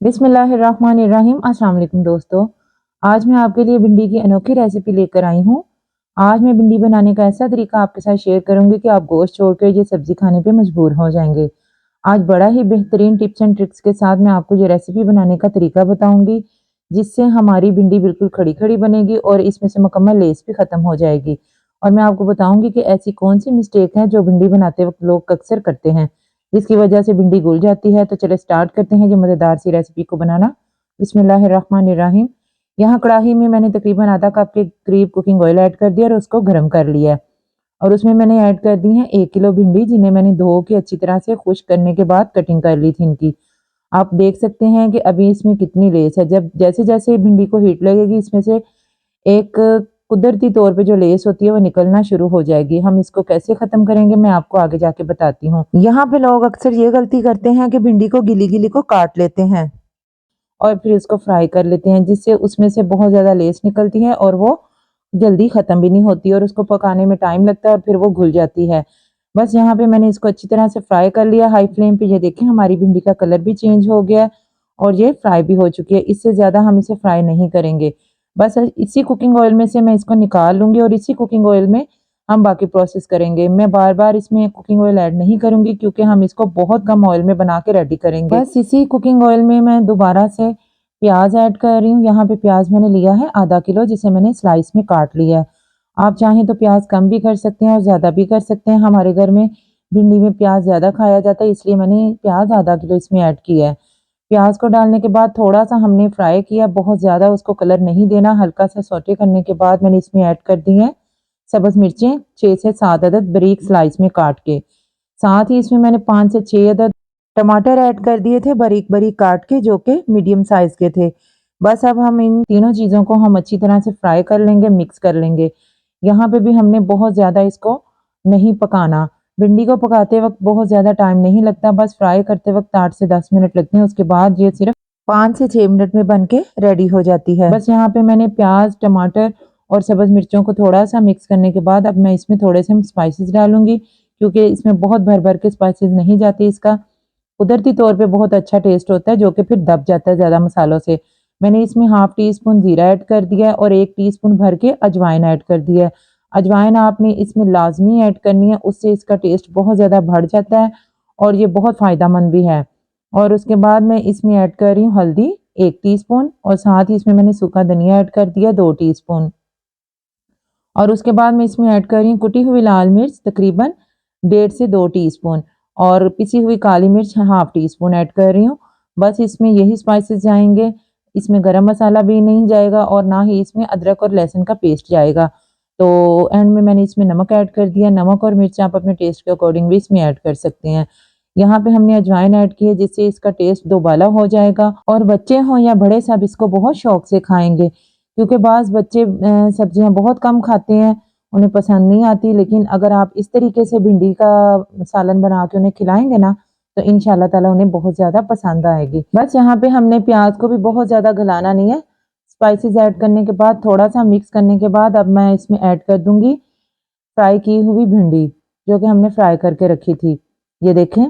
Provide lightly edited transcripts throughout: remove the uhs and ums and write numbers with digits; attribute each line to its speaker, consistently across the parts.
Speaker 1: बिस्मिल्लाहिर्रहमानिर्रहीम। अस्सलाम वालेकुम दोस्तों, आज मैं आपके लिए भिंडी की अनोखी रेसिपी लेकर आई हूँ। आज मैं भिंडी बनाने का ऐसा तरीका आपके साथ शेयर करूंगी कि आप गोश्त छोड़कर ये सब्जी खाने पे मजबूर हो जाएंगे। आज बड़ा ही बेहतरीन टिप्स एंड ट्रिक्स के साथ मैं आपको ये रेसिपी बनाने का तरीका बताऊंगी, जिससे हमारी भिंडी बिल्कुल खड़ी खड़ी बनेगी और इसमें से मुकम्मल लेस भी खत्म हो जाएगी। और मैं आपको बताऊंगी कि ऐसी कौन सी मिस्टेक है जो भिंडी बनाते वक्त लोग अक्सर करते हैं, जिसकी वजह से भिंडी घुल जाती है। तो चले स्टार्ट करते हैं ये मज़ेदार सी रेसिपी को बनाना। बिस्मिल्लाहिर्रहमानिर्रहीम। यहाँ कढ़ाई में मैंने तकरीबन आधा कप के करीब कुकिंग ऑयल ऐड कर दिया और उसको गर्म कर लिया है। और उसमें मैंने ऐड कर दी है 1 किलो भिंडी, जिन्हें मैंने धो के अच्छी तरह से खुश्क करने के बाद कटिंग कर ली थी इनकी। आप देख सकते हैं कि अभी इसमें कितनी लेस है। जब जैसे जैसे भिंडी को हीट लगेगी, इसमें से एक कुदरती तौर पे जो लेस होती है वो निकलना शुरू हो जाएगी। हम इसको कैसे खत्म करेंगे मैं आपको आगे जाके बताती हूँ। यहाँ पे लोग अक्सर ये गलती करते हैं कि भिंडी को गिली गिली को काट लेते हैं और फिर इसको फ्राई कर लेते हैं, जिससे उसमें से बहुत ज़्यादा लेस निकलती है और वो जल्दी ख़त्म भी नहीं होती और उसको पकाने में टाइम लगता है और फिर वो घुल जाती है। बस यहाँ पे मैंने इसको अच्छी तरह से फ्राई कर लिया हाई फ्लेम पे। ये देखें हमारी भिंडी का कलर भी चेंज हो गया है और ये फ्राई भी हो चुकी है। इससे ज़्यादा हम इसे फ्राई नहीं करेंगे। बस इसी कुकिंग ऑयल में से मैं इसको निकाल लूँगी और इसी कुकिंग ऑयल में हम बाकी प्रोसेस करेंगे। मैं बार बार इसमें कुकिंग ऑयल ऐड नहीं करूँगी, क्योंकि हम इसको बहुत कम ऑयल में बना के रेडी करेंगे। बस इसी कुकिंग ऑयल में मैं दोबारा से प्याज ऐड कर रही हूँ। यहाँ पे प्याज मैंने लिया है आधा किलो, जिसे मैंने स्लाइस में काट लिया है। आप चाहें तो प्याज कम भी कर सकते हैं और ज़्यादा भी कर सकते हैं। हमारे घर में भिंडी में प्याज ज़्यादा खाया जाता है, इसलिए मैंने प्याज आधा किलो इसमें ऐड किया है। प्याज को डालने के बाद थोड़ा सा हमने फ्राई किया, बहुत ज़्यादा उसको कलर नहीं देना। हल्का सा सौटे करने के बाद मैंने इसमें ऐड कर दी है सब्ज़ मिर्चें 6 से 7 अदद बारीक स्लाइस में काट के। साथ ही इसमें मैंने 5 से 6 अदद टमाटर ऐड कर दिए थे बारीक बारीक काट के, जो कि मीडियम साइज़ के थे। बस अब हम इन तीनों चीज़ों को हम अच्छी तरह से फ्राई कर लेंगे, मिक्स कर लेंगे। यहाँ पे भी हमने बहुत ज़्यादा इसको नहीं पकाना। भिंडी को पकाते वक्त बहुत ज़्यादा टाइम नहीं लगता, बस फ्राई करते वक्त 8 से 10 मिनट लगते हैं। उसके बाद ये सिर्फ 5 से 6 मिनट में बन के रेडी हो जाती है। बस यहाँ पे मैंने प्याज, टमाटर और सब्ज़ मिर्चों को थोड़ा सा मिक्स करने के बाद अब मैं इसमें थोड़े से स्पाइसेस डालूंगी, क्योंकि इसमें बहुत भर भर के स्पाइसेस नहीं जाती। इसका कुदरती तौर पे बहुत अच्छा टेस्ट होता है, जो कि फिर दब जाता है ज़्यादा मसालों से। मैंने इसमें हाफ टी स्पून जीरा ऐड कर दिया है और 1 टीस्पून भर के अजवाइन ऐड कर दिया है। अजवाइन आपने इसमें लाजमी ऐड करनी है, उससे इसका टेस्ट बहुत ज़्यादा बढ़ जाता है और ये बहुत फ़ायदेमंद भी है। और उसके बाद मैं इसमें ऐड कर रही हूँ हल्दी 1 टीस्पून और साथ ही इसमें मैंने सूखा धनिया ऐड कर दिया 2 टीस्पून। और उसके बाद मैं इसमें ऐड कर रही हूँ कुटी हुई लाल मिर्च तकरीबन 1.5 से 2 टीस्पून और पिसी हुई काली मिर्च हाफ टी स्पून ऐड कर रही हूँ। बस इसमें यही स्पाइसेस जाएंगे, इसमें गरम मसाला भी नहीं जाएगा और ना ही इसमें अदरक और लहसुन का पेस्ट जाएगा। तो एंड में मैंने इसमें नमक ऐड कर दिया। नमक और मिर्च आप अपने टेस्ट के अकॉर्डिंग भी इसमें ऐड कर सकते हैं। यहाँ पे हमने अजवाइन ऐड की है, जिससे इसका टेस्ट दोबाला हो जाएगा और बच्चे हों या बड़े सब इसको बहुत शौक से खाएंगे, क्योंकि बाज़ बच्चे सब्जियां बहुत कम खाते हैं, उन्हें पसंद नहीं आती। लेकिन अगर आप इस तरीके से भिंडी का सालन बना के उन्हें खिलाएंगे ना, तो इंशाल्लाह ताला उन्हें बहुत ज़्यादा पसंद आएगी। बस यहाँ पे हमने प्याज को भी बहुत ज़्यादा गलाना नहीं है। स्पाइसेस ऐड करने के बाद थोड़ा सा मिक्स करने के बाद अब मैं इसमें ऐड कर दूंगी फ्राई की हुई भिंडी, जो कि हमने फ्राई करके रखी थी। ये देखें,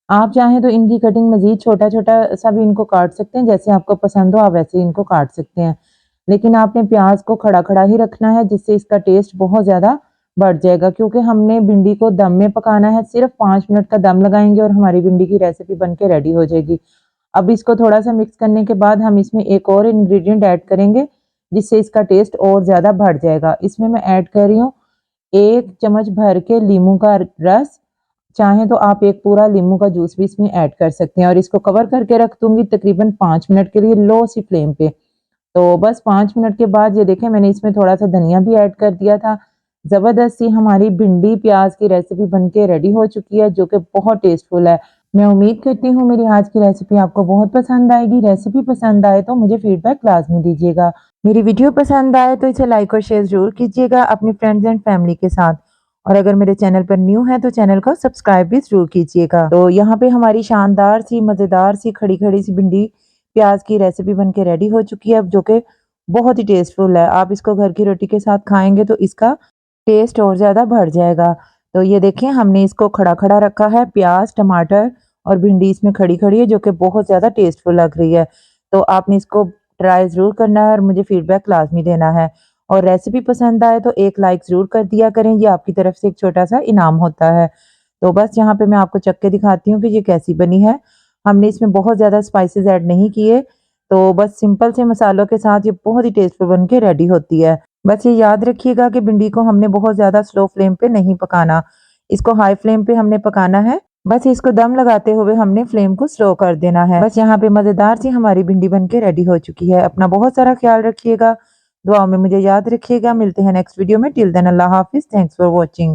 Speaker 1: आप चाहें तो इनकी कटिंग मजीद छोटा छोटा सा भी इनको काट सकते हैं, जैसे आपको पसंद हो आप वैसे इनको काट सकते हैं। लेकिन आपने प्याज को खड़ा खड़ा ही रखना है, जिससे इसका टेस्ट बहुत ज़्यादा बढ़ जाएगा। क्योंकि हमने भिंडी को दम में पकाना है, सिर्फ 5 मिनट का दम लगाएंगे और हमारी भिंडी की रेसिपी बन के रेडी हो जाएगी। अब इसको थोड़ा सा मिक्स करने के बाद हम इसमें एक और इंग्रेडिएंट ऐड करेंगे, जिससे इसका टेस्ट और ज़्यादा बढ़ जाएगा। इसमें मैं ऐड कर रही हूँ 1 चम्मच भर के लीमू का रस। चाहें तो आप एक पूरा लीमू का जूस भी इसमें ऐड कर सकते हैं और इसको कवर करके रख दूंगी तकरीबन 5 मिनट के लिए लो सी फ्लेम पे। तो बस 5 मिनट के बाद ये देखें, मैंने इसमें थोड़ा सा धनिया भी ऐड कर दिया था। ज़बरदस्त सी हमारी भिंडी प्याज की रेसिपी बनके रेडी हो चुकी है, जो कि बहुत टेस्टफुल है। मैं उम्मीद करती हूँ मेरी आज की रेसिपी आपको बहुत पसंद आएगी। रेसिपी पसंद आए तो मुझे फीडबैक लाजमी दीजिएगा। मेरी वीडियो पसंद आए तो इसे लाइक और शेयर जरूर कीजिएगा अपनी फ्रेंड्स एंड फैमिली के साथ। और अगर मेरे चैनल पर न्यू है तो चैनल को सब्सक्राइब भी जरूर कीजिएगा। तो यहाँ पे हमारी शानदार सी मज़ेदार सी खड़ी खड़ी सी भिंडी प्याज की रेसिपी बनके रेडी हो चुकी है, जो कि बहुत ही टेस्टफुल है। आप इसको घर की रोटी के साथ खाएंगे तो इसका टेस्ट और ज़्यादा बढ़ जाएगा। तो ये देखें, हमने इसको खड़ा खड़ा रखा है। प्याज, टमाटर और भिंडी इसमें खड़ी खड़ी है जो कि बहुत ज़्यादा टेस्टफुल लग रही है। तो आपने इसको ट्राई ज़रूर करना है और मुझे फीडबैक लाजमी देना है। और रेसिपी पसंद आए तो एक लाइक ज़रूर कर दिया करें, ये आपकी तरफ से एक छोटा सा इनाम होता है। तो बस यहाँ पे मैं आपको चख के दिखाती हूँ कि ये कैसी बनी है। हमने इसमें बहुत ज़्यादा स्पाइसेस ऐड नहीं किए, तो बस सिंपल से मसालों के साथ ये बहुत ही टेस्टफुल बन के रेडी होती है। बस ये याद रखिएगा कि भिंडी को हमने बहुत ज़्यादा स्लो फ्लेम पे नहीं पकाना, इसको हाई फ्लेम पे हमने पकाना है। बस इसको दम लगाते हुए हमने फ्लेम को स्लो कर देना है। बस यहाँ पे मज़ेदार सी हमारी भिंडी बन के रेडी हो चुकी है। अपना बहुत सारा ख्याल रखिएगा, दुआओं में मुझे याद रखिएगा। मिलते हैं नेक्स्ट वीडियो में। टिल देन अल्लाह हाफिज़। Thanks for watching.